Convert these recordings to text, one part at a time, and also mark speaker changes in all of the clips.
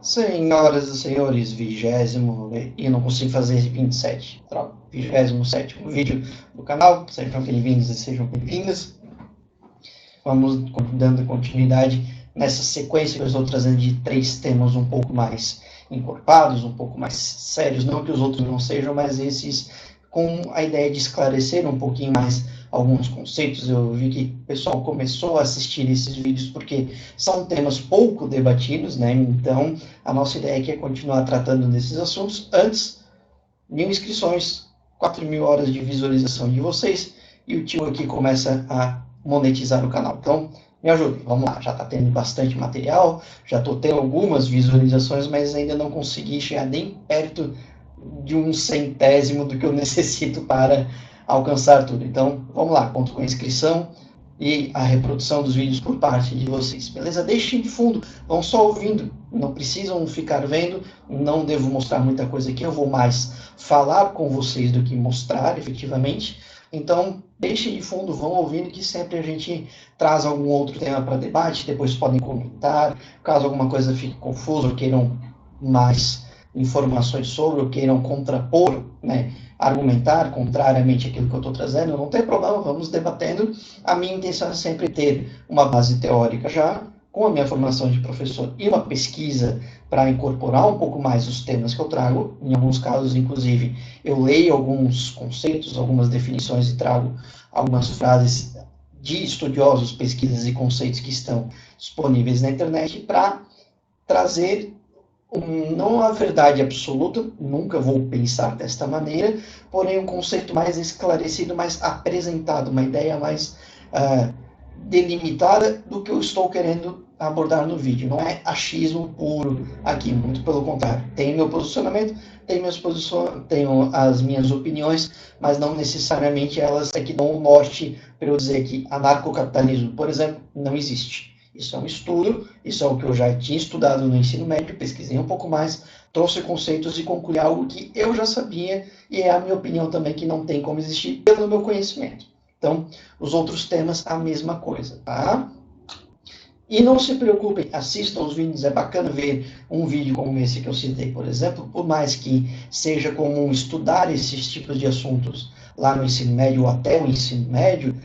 Speaker 1: Senhoras e senhores, vigésimo, e não consigo fazer 27, droga, 27º vídeo do canal, sejam bem-vindos e sejam bem-vindas. Vamos dando continuidade nessa sequência que eu estou trazendo de 3 temas um pouco mais encorpados, um pouco mais sérios, não que os outros não sejam, mas esses com a ideia de esclarecer um pouquinho mais alguns conceitos. Eu vi que o pessoal começou a assistir esses vídeos porque são temas pouco debatidos, né? Então, a nossa ideia aqui é continuar tratando desses assuntos. Antes, 1.000 inscrições, 4.000 horas de visualização de vocês, e o tio aqui começa a monetizar o canal. Então, me ajude, vamos lá. Já está tendo bastante material, já estou tendo algumas visualizações, mas ainda não consegui chegar nem perto de 1/100º do que eu necessito para alcançar tudo. Então, vamos lá, conto com a inscrição e a reprodução dos vídeos por parte de vocês, beleza? Deixem de fundo, vão só ouvindo, não precisam ficar vendo, não devo mostrar muita coisa aqui, eu vou mais falar com vocês do que mostrar, efetivamente. Então, deixem de fundo, vão ouvindo, que sempre a gente traz algum outro tema para debate, depois podem comentar, caso alguma coisa fique confusa ou queiram mais informações sobre, ou queiram contrapor, né, argumentar contrariamente aquilo que eu estou trazendo, não tem problema, vamos debatendo. A minha intenção é sempre ter uma base teórica já, com a minha formação de professor e uma pesquisa para incorporar um pouco mais os temas que eu trago. Em alguns casos, inclusive, eu leio alguns conceitos, algumas definições e trago algumas frases de estudiosos, pesquisas e conceitos que estão disponíveis na internet para trazer não a verdade absoluta, nunca vou pensar desta maneira, porém um conceito mais esclarecido, mais apresentado, uma ideia mais delimitada do que eu estou querendo abordar no vídeo. Não é achismo puro aqui, muito pelo contrário. Tenho meu posicionamento, tenho as minhas opiniões, mas não necessariamente elas é que dão o norte para eu dizer que anarcocapitalismo, por exemplo, não existe. Isso é um estudo, isso é o que eu já tinha estudado no ensino médio, pesquisei um pouco mais, trouxe conceitos e concluí algo que eu já sabia, e é a minha opinião também que não tem como existir pelo meu conhecimento. Então, os outros temas, a mesma coisa, tá? E não se preocupem, assistam os vídeos, é bacana ver um vídeo como esse que eu citei, por exemplo, por mais que seja comum estudar esses tipos de assuntos lá no ensino médio ou até o ensino médio,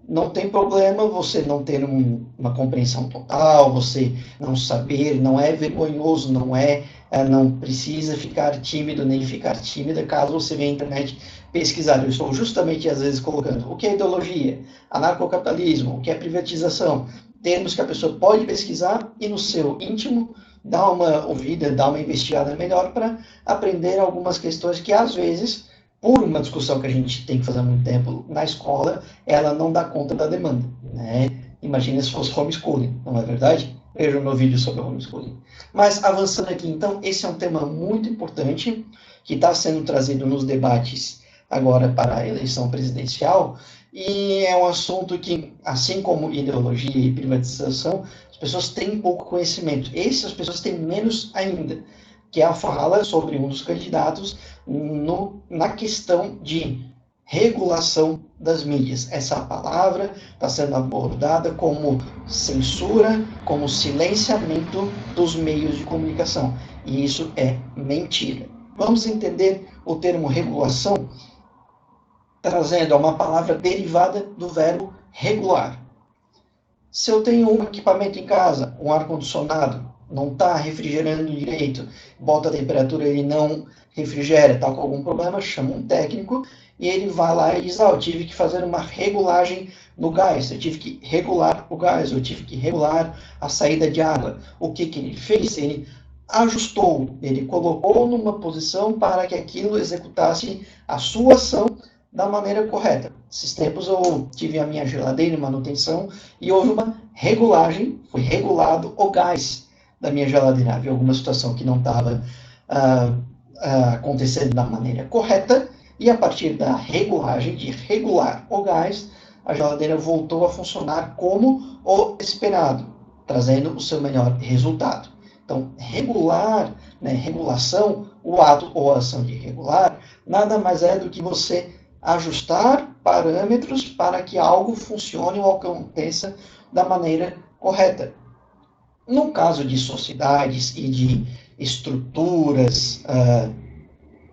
Speaker 1: não tem problema você não ter uma compreensão total, você não saber, não é vergonhoso, não precisa ficar tímido nem ficar tímida caso você venha à internet pesquisar. Eu estou justamente, às vezes, colocando o que é ideologia, anarcocapitalismo, o que é privatização, termos que a pessoa pode pesquisar e no seu íntimo dar uma ouvida, dar uma investigada melhor para aprender algumas questões que, às vezes, por uma discussão que a gente tem que fazer há muito tempo na escola, ela não dá conta da demanda, né? Imagina se fosse homeschooling, não é verdade? Veja o meu vídeo sobre homeschooling. Mas avançando aqui, então, esse é um tema muito importante que está sendo trazido nos debates agora para a eleição presidencial, e é um assunto que, assim como ideologia e privatização, as pessoas têm pouco conhecimento. Essas pessoas têm menos ainda, que é a fala sobre um dos candidatos na questão de regulação das mídias. Essa palavra está sendo abordada como censura, como silenciamento dos meios de comunicação. E isso é mentira. Vamos entender o termo regulação trazendo uma palavra derivada do verbo regular. Se eu tenho um equipamento em casa, um ar-condicionado, não está refrigerando direito, bota a temperatura, ele não refrigera, está com algum problema, chama um técnico e ele vai lá e diz, eu tive que fazer uma regulagem no gás, eu tive que regular o gás, eu tive que regular a saída de água. O que ele fez? Ele ajustou, ele colocou numa posição para que aquilo executasse a sua ação da maneira correta. Esses tempos eu tive a minha geladeira em manutenção e houve uma regulagem, foi regulado o gás da minha geladeira. Havia alguma situação que não estava acontecendo da maneira correta e a partir da regulagem, de regular o gás, a geladeira voltou a funcionar como o esperado, trazendo o seu melhor resultado. Então, regular, né, regulação, o ato ou a ação de regular, nada mais é do que você ajustar parâmetros para que algo funcione ou aconteça da maneira correta. No caso de sociedades e de estruturas,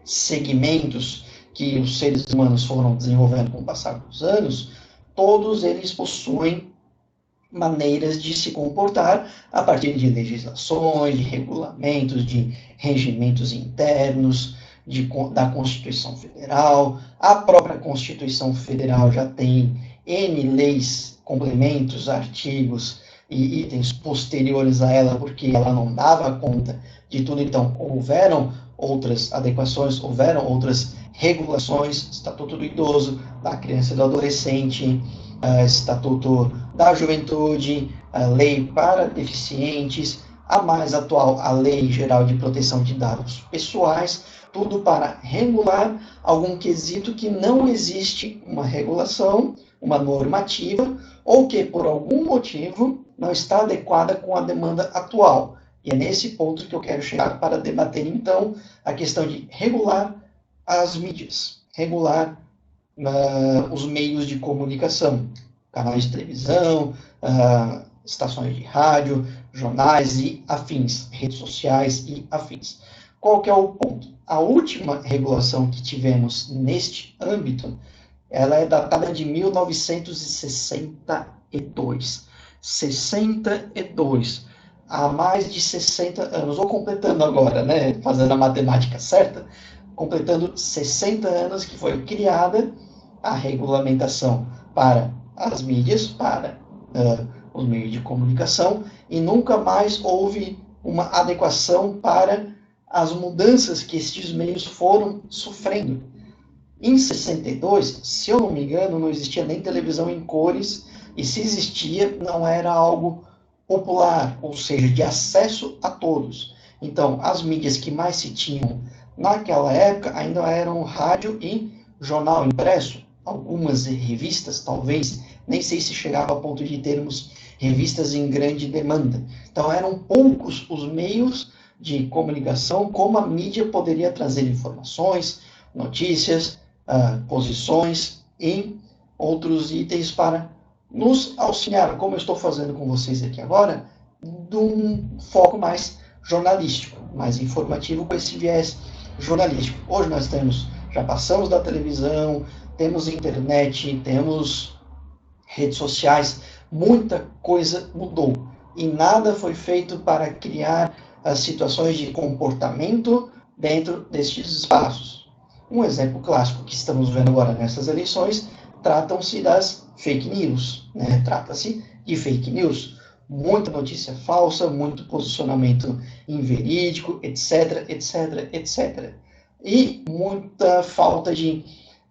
Speaker 1: segmentos que os seres humanos foram desenvolvendo com o passar dos anos, todos eles possuem maneiras de se comportar a partir de legislações, de regulamentos, de regimentos internos, da Constituição Federal. A própria Constituição Federal já tem N leis, complementos, artigos e itens posteriores a ela, porque ela não dava conta de tudo. Então, houveram outras adequações, houveram outras regulações, Estatuto do Idoso, da Criança e do Adolescente, Estatuto da Juventude, a Lei para Deficientes, a mais atual, a Lei Geral de Proteção de Dados Pessoais, tudo para regular algum quesito que não existe uma regulação, uma normativa, ou que por algum motivo não está adequada com a demanda atual. E é nesse ponto que eu quero chegar para debater, então, a questão de regular as mídias, regular os meios de comunicação, canais de televisão, estações de rádio, jornais e afins, redes sociais e afins. Qual que é o ponto? A última regulação que tivemos neste âmbito, ela é datada de 1962. 62, há mais de 60 anos, ou completando agora, né, fazendo a matemática certa, completando 60 anos que foi criada a regulamentação para as mídias, para os meios de comunicação, e nunca mais houve uma adequação para as mudanças que estes meios foram sofrendo. Em 62, se eu não me engano, não existia nem televisão em cores, e se existia, não era algo popular, ou seja, de acesso a todos. Então, as mídias que mais se tinham naquela época ainda eram rádio e jornal impresso, algumas revistas, talvez, nem sei se chegava a ponto de termos revistas em grande demanda. Então, eram poucos os meios de comunicação como a mídia poderia trazer informações, notícias, posições e outros itens para nos auxiliar, como eu estou fazendo com vocês aqui agora, de um foco mais jornalístico, mais informativo com esse viés jornalístico. Hoje nós já passamos da televisão, temos internet, temos redes sociais, muita coisa mudou e nada foi feito para criar as situações de comportamento dentro destes espaços. Um exemplo clássico que estamos vendo agora nessas eleições tratam-se das fake news, né? Trata-se de fake news, muita notícia falsa, muito posicionamento inverídico, etc, etc, etc. E muita falta de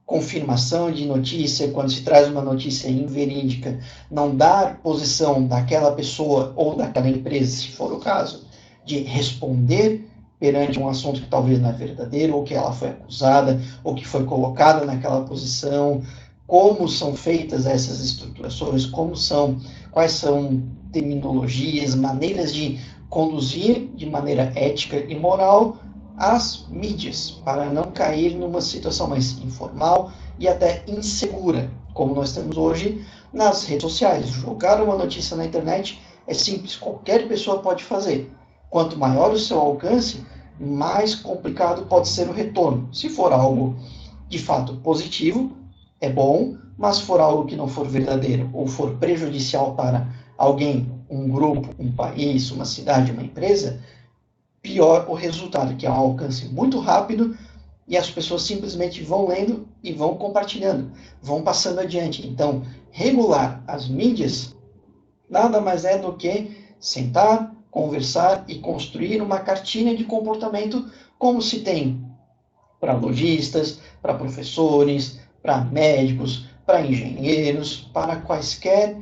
Speaker 1: confirmação de notícia, quando se traz uma notícia inverídica, não dar posição daquela pessoa ou daquela empresa, se for o caso, de responder perante um assunto que talvez não é verdadeiro, ou que ela foi acusada, ou que foi colocada naquela posição, como são feitas essas estruturações, quais são terminologias, maneiras de conduzir de maneira ética e moral as mídias, para não cair numa situação mais informal e até insegura, como nós temos hoje nas redes sociais. Jogar uma notícia na internet é simples, qualquer pessoa pode fazer. Quanto maior o seu alcance, mais complicado pode ser o retorno. Se for algo de fato positivo, é bom, mas se for algo que não for verdadeiro ou for prejudicial para alguém, um grupo, um país, uma cidade, uma empresa, pior o resultado, que é um alcance muito rápido e as pessoas simplesmente vão lendo e vão compartilhando, vão passando adiante. Então, regular as mídias nada mais é do que sentar, conversar e construir uma cartilha de comportamento como se tem para lojistas, para professores, para médicos, para engenheiros, para quaisquer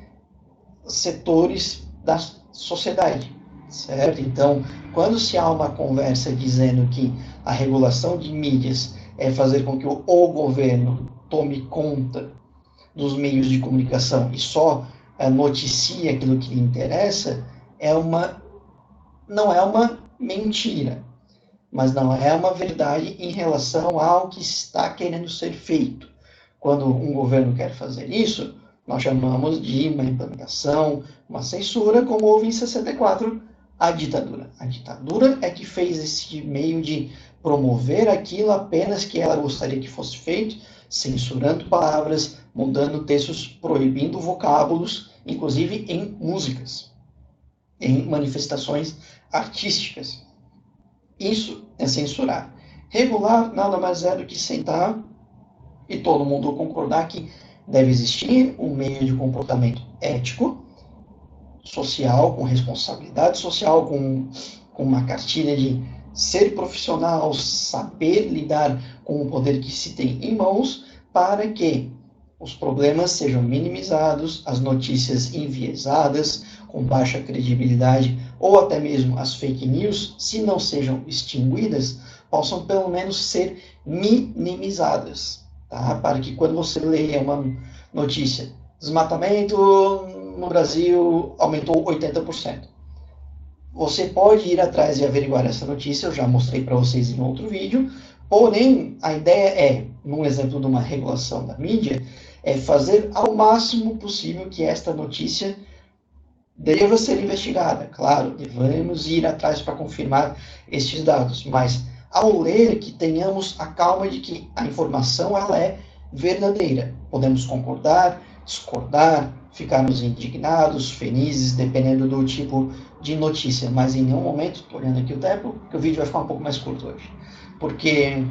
Speaker 1: setores da sociedade, certo? Então, quando se há uma conversa dizendo que a regulação de mídias é fazer com que o governo tome conta dos meios de comunicação e só noticie aquilo que lhe interessa, não é uma mentira, mas não é uma verdade em relação ao que está querendo ser feito. Quando um governo quer fazer isso, nós chamamos de uma implementação, uma censura, como houve em 64 a ditadura. A ditadura é que fez esse meio de promover aquilo apenas que ela gostaria que fosse feito, censurando palavras, mudando textos, proibindo vocábulos, inclusive em músicas, em manifestações artísticas. Isso é censurar. Regular nada mais é do que sentar e todo mundo concordar que deve existir um meio de comportamento ético, social, com responsabilidade social, com uma cartilha de ser profissional, saber lidar com o poder que se tem em mãos, para que os problemas sejam minimizados, as notícias enviesadas, com baixa credibilidade, ou até mesmo as fake news, se não sejam extinguidas, possam pelo menos ser minimizadas, tá? Para que quando você leia uma notícia, desmatamento no Brasil aumentou 80%. Você pode ir atrás e averiguar essa notícia, eu já mostrei para vocês em outro vídeo, porém, a ideia é, num exemplo de uma regulação da mídia, é fazer ao máximo possível que esta notícia deva ser investigada. Claro, devemos ir atrás para confirmar estes dados, mas ao ler que tenhamos a calma de que a informação ela é verdadeira. Podemos concordar, discordar, ficarmos indignados, felizes, dependendo do tipo de notícia, mas em nenhum momento, estou olhando aqui o tempo, que o vídeo vai ficar um pouco mais curto hoje, porque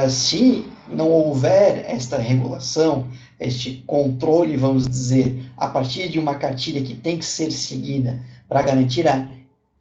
Speaker 1: se não houver esta regulação, este controle, vamos dizer, a partir de uma cartilha que tem que ser seguida para garantir a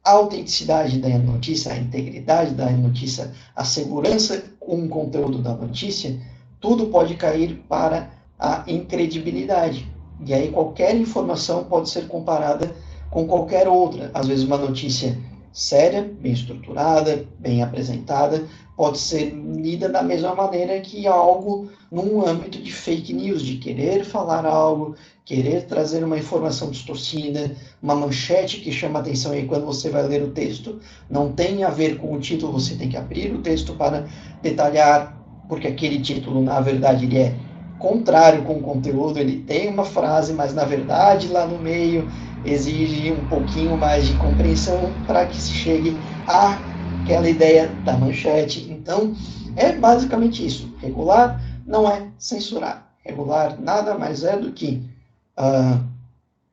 Speaker 1: autenticidade da notícia, a integridade da notícia, a segurança com o conteúdo da notícia, tudo pode cair para a incredibilidade. E aí qualquer informação pode ser comparada com qualquer outra. Às vezes uma notícia séria, bem estruturada, bem apresentada, pode ser lida da mesma maneira que algo num âmbito de fake news, de querer falar algo, querer trazer uma informação distorcida, uma manchete que chama atenção e quando você vai ler o texto não tem a ver com o título, você tem que abrir o texto para detalhar, porque aquele título, na verdade, ele é contrário com o conteúdo, ele tem uma frase, mas na verdade lá no meio exige um pouquinho mais de compreensão para que se chegue àquela ideia da manchete. Então, é basicamente isso. Regular não é censurar. Regular nada mais é do que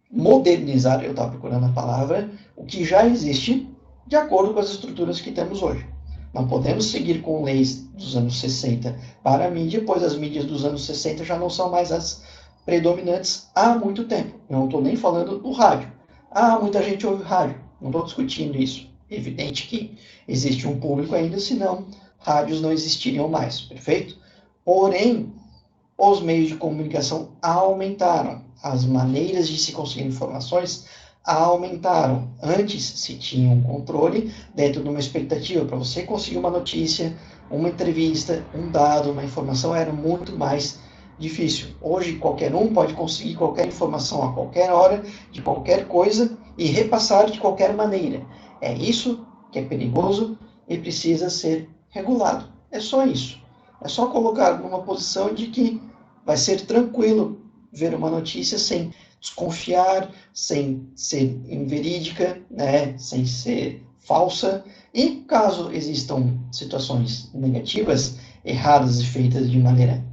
Speaker 1: modernizar, eu estava procurando a palavra, o que já existe de acordo com as estruturas que temos hoje. Não podemos seguir com leis dos anos 60 para a mídia, pois as mídias dos anos 60 já não são mais as predominantes há muito tempo. Eu não estou nem falando do rádio. Muita gente ouve rádio. Não estou discutindo isso. É evidente que existe um público ainda, senão rádios não existiriam mais, perfeito? Porém, os meios de comunicação aumentaram. As maneiras de se conseguir informações aumentaram. Antes se tinha um controle dentro de uma expectativa. Para você conseguir uma notícia, uma entrevista, um dado, uma informação, era muito mais difícil. Hoje qualquer um pode conseguir qualquer informação a qualquer hora, de qualquer coisa, e repassar de qualquer maneira. É isso que é perigoso e precisa ser regulado. É só isso. É só colocar numa posição de que vai ser tranquilo ver uma notícia sem desconfiar, sem ser inverídica, né, sem ser falsa. E caso existam situações negativas, erradas e feitas de maneira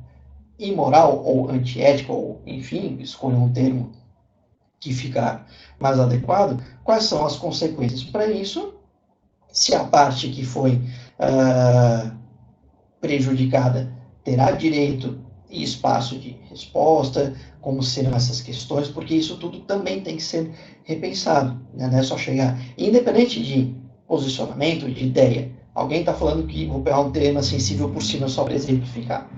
Speaker 1: imoral ou antiética, ou enfim, escolha um termo que ficar mais adequado, quais são as consequências para isso, se a parte que foi prejudicada terá direito e espaço de resposta, como serão essas questões, porque isso tudo também tem que ser repensado, né? Não é só chegar, independente de posicionamento, de ideia, alguém está falando que vou pegar um tema sensível por cima só para exemplificar,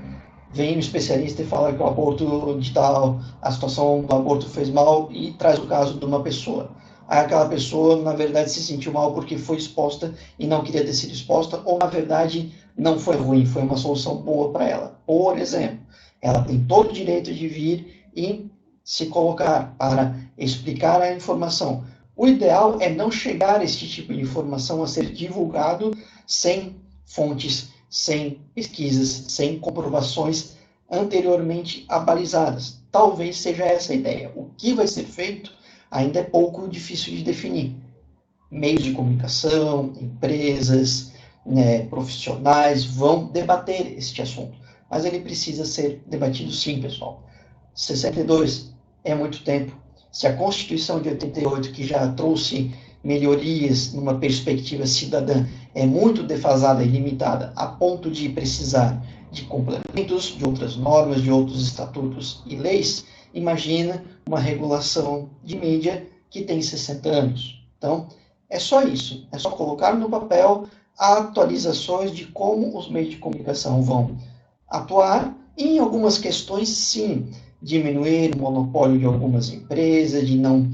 Speaker 1: vem um especialista e fala que o aborto de tal, a situação do aborto fez mal e traz o caso de uma pessoa. Aí aquela pessoa, na verdade, se sentiu mal porque foi exposta e não queria ter sido exposta, ou na verdade não foi ruim, foi uma solução boa para ela. Por exemplo, ela tem todo o direito de vir e se colocar para explicar a informação. O ideal é não chegar a este tipo de informação a ser divulgado sem fontes, sem pesquisas, sem comprovações anteriormente abalizadas. Talvez seja essa a ideia. O que vai ser feito ainda é pouco difícil de definir. meios de comunicação, empresas, né, profissionais vão debater este assunto. Mas ele precisa ser debatido sim, pessoal. 62 é muito tempo. Se a Constituição de 88, que já trouxe melhorias numa perspectiva cidadã, é muito defasada e limitada a ponto de precisar de complementos, de outras normas, de outros estatutos e leis, imagina uma regulação de mídia que tem 60 anos. Então, é só isso. É só colocar no papel atualizações de como os meios de comunicação vão atuar e, em algumas questões, sim, diminuir o monopólio de algumas empresas, de não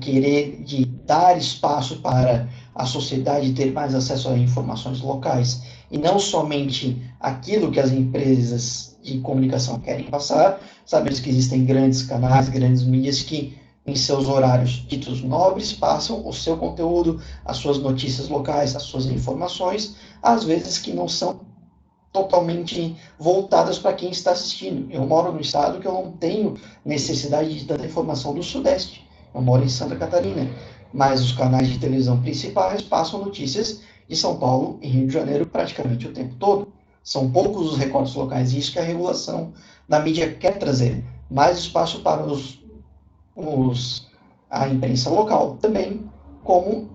Speaker 1: querer, de dar espaço para a sociedade ter mais acesso a informações locais e não somente aquilo que as empresas de comunicação querem passar. Sabemos que existem grandes canais, grandes mídias que, em seus horários ditos nobres, passam o seu conteúdo, as suas notícias locais, as suas informações, às vezes que não são totalmente voltadas para quem está assistindo. Eu moro no estado que eu não tenho necessidade de tanta informação do Sudeste. Eu moro em Santa Catarina, mas os canais de televisão principais passam notícias de São Paulo e Rio de Janeiro praticamente o tempo todo. São poucos os recortes locais, e isso que a regulação da mídia quer trazer. Mais espaço para a imprensa local também, como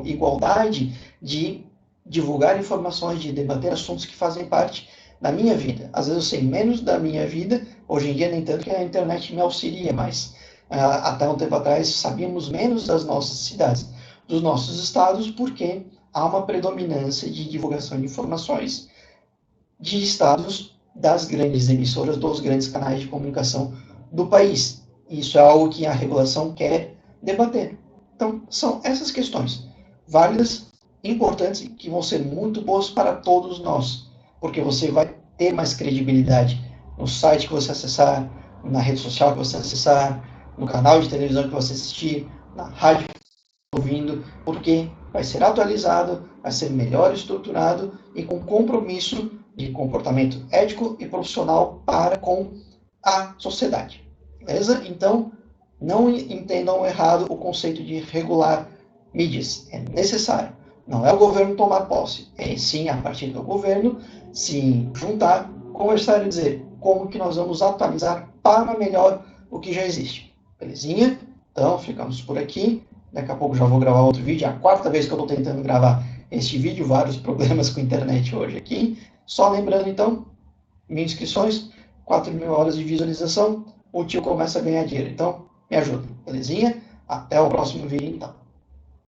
Speaker 1: igualdade de divulgar informações, de debater assuntos que fazem parte da minha vida. Às vezes eu sei menos da minha vida, hoje em dia nem tanto que a internet me auxilia, mas até um tempo atrás sabíamos menos das nossas cidades, dos nossos estados, porque há uma predominância de divulgação de informações de estados das grandes emissoras, dos grandes canais de comunicação do país. Isso é algo que a regulação quer debater. Então, são essas questões válidas, importantes, que vão ser muito boas para todos nós, porque você vai ter mais credibilidade no site que você acessar, na rede social que você acessar, no canal de televisão que você assistir, na rádio que você está ouvindo, porque vai ser atualizado, vai ser melhor estruturado e com compromisso de comportamento ético e profissional para com a sociedade. Beleza? Então, não entendam errado o conceito de regular mídias. É necessário. Não é o governo tomar posse, é sim a partir do governo se juntar, conversar e dizer como que nós vamos atualizar para melhor o que já existe. Belezinha? Então, ficamos por aqui. Daqui a pouco já vou gravar outro vídeo. É a quarta vez que eu estou tentando gravar este vídeo, vários problemas com a internet hoje aqui. Só lembrando, então, minhas inscrições, 4.000 horas de visualização, o tio começa a ganhar dinheiro. Então, me ajuda, belezinha? Até o próximo vídeo, então.